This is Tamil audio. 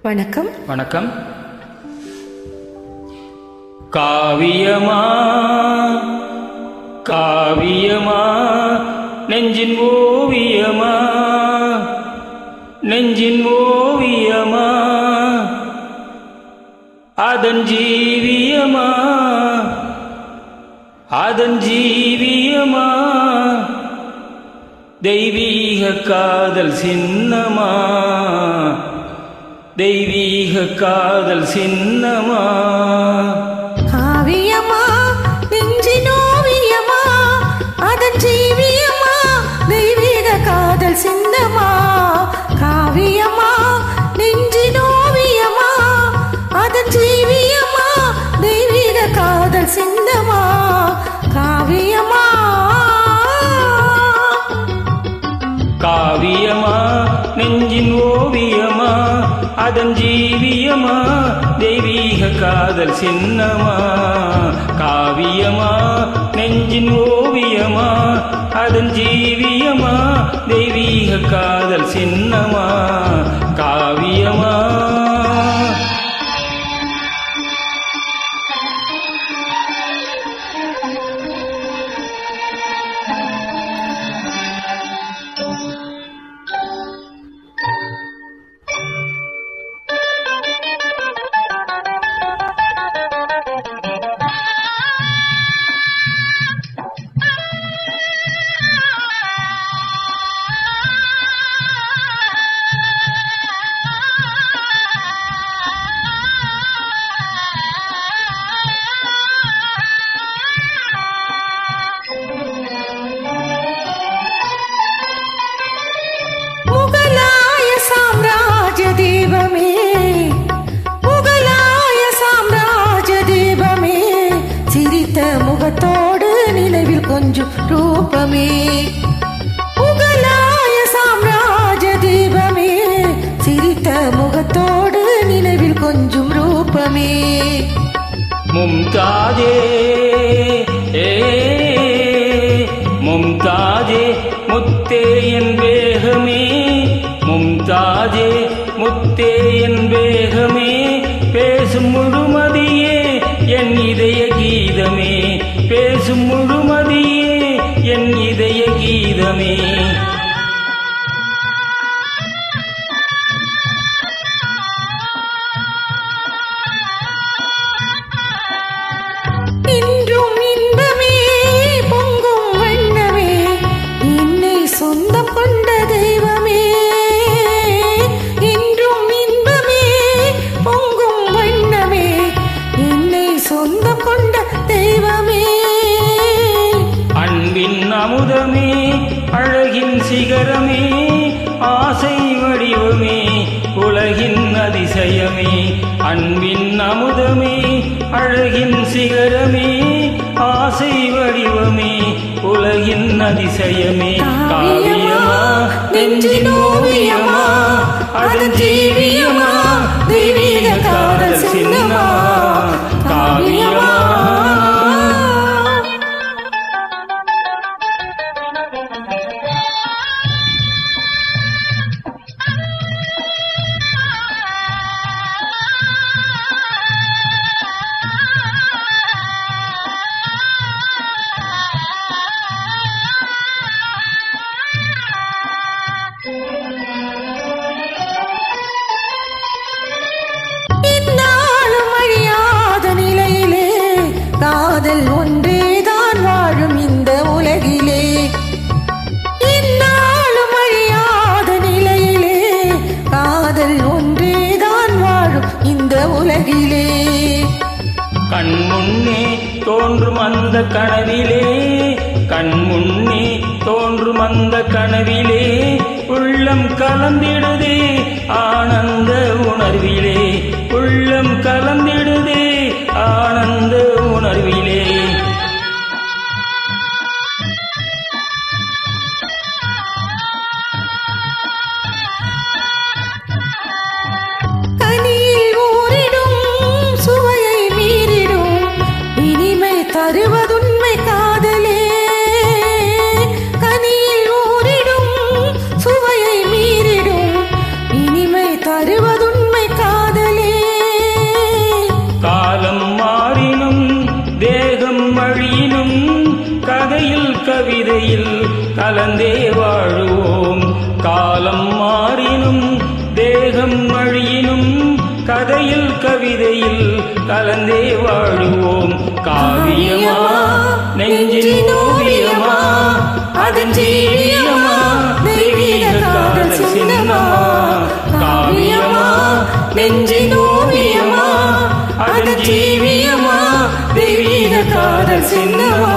வணக்கம். வணக்கம். காவியமா காவியமா நெஞ்சின் ஓவியமா நெஞ்சின் ஓவியமா அதன் ஜீவியமா அதன் ஜீவியமா தெய்வீக காதல் சின்னமா தெய்வீக காதல் சின்னமா காவியமா நெஞ்சின் ஓவியமா அதன் ஜீவியமா தெய்வீக காதல் சின்னமா காவியமா நெஞ்சின் ஓவியமா அதன் ஜீவியமா தெய்வீக காதல் சின்னமா காவியமா காவியமா நெஞ்சின் ஓவியமா அதன் ஜீவியமா தெய்வீக காதல் சின்னமா காவியமா நெஞ்சின் ஓவியமா அதன் ஜீவியமா தெய்வீக காதல் சின்னமா காவியமா முகத்தோடு நினைவில் கொஞ்சம் ரூபமே முகலாய சாம்ராஜ தீபமே சிரித்த முகத்தோடு நினைவில் கொஞ்சம் ரூபமே மும்தாஜே மும்தாஜே முத்தே என் வேகமே மும்தாஜே முத்தே என் வேகமே பேசும் முழுமதியே என் இதய கீதமே பேசும் முழுமதியே என் இதய கீதமே இன்றும் இன்பமே பொங்கும் வண்ணமே என்னை சொந்தம் கொண்ட தெய்வமே இன்றும் இன்பமே பொங்கும் வண்ணமே என்னை சொந்தம் கொண்ட தெய்வமே அன்பின் அமுதமே அழகின் சிகரமே ஆசை வடிவமே உலகின் அதிசயமே அன்பின் அமுதமே அழகின் சிகரமே ஆசை வடிவமே உலகின் அதிசயமே காவியமா நெஞ்சின் ஓவியமா அதன் ஜீவியமா தெய்வீக காதல் சின்னமா காவியமா இந்நாளும் அழியாத நிலையிலே காதல் ஒன்றேதான் வாழும் இந்த உலகிலே இந்நாளும் அழியாத நிலையிலே காதல் ஒன்றேதான் வாழும் இந்த உலகிலே கண்முன்னே தோன்றும் அந்த கனவிலே கண்முன்னே தோன்றும் அந்த கனவிலே உள்ளம் கலந்திடுதே ஆனந்த உணர்விலே உள்ளம் கலந்திடுதே ஆனந்த உணர்விலே கனியில் ஊறிடும் சுவையை மீறிடும் இனிமை தருவதுண்மை காதலே கனியில் ஊறிடும் சுவையை மீறிடும் இனிமை தருவது கலந்தே வாழுவோம். காலம் மாறினும் தேகம் அழியினும் கதையில் கவிதையில் கலந்தே வாழுவோம். காவியமா நெஞ்சின் ஓவியமா அதன் ஜீவியமா தெய்வீக காதல் சின்னமா. காவியமா நெஞ்சின் ஓவியமா அதன் ஜீவியமா தெய்வீக காதல் சின்னமா.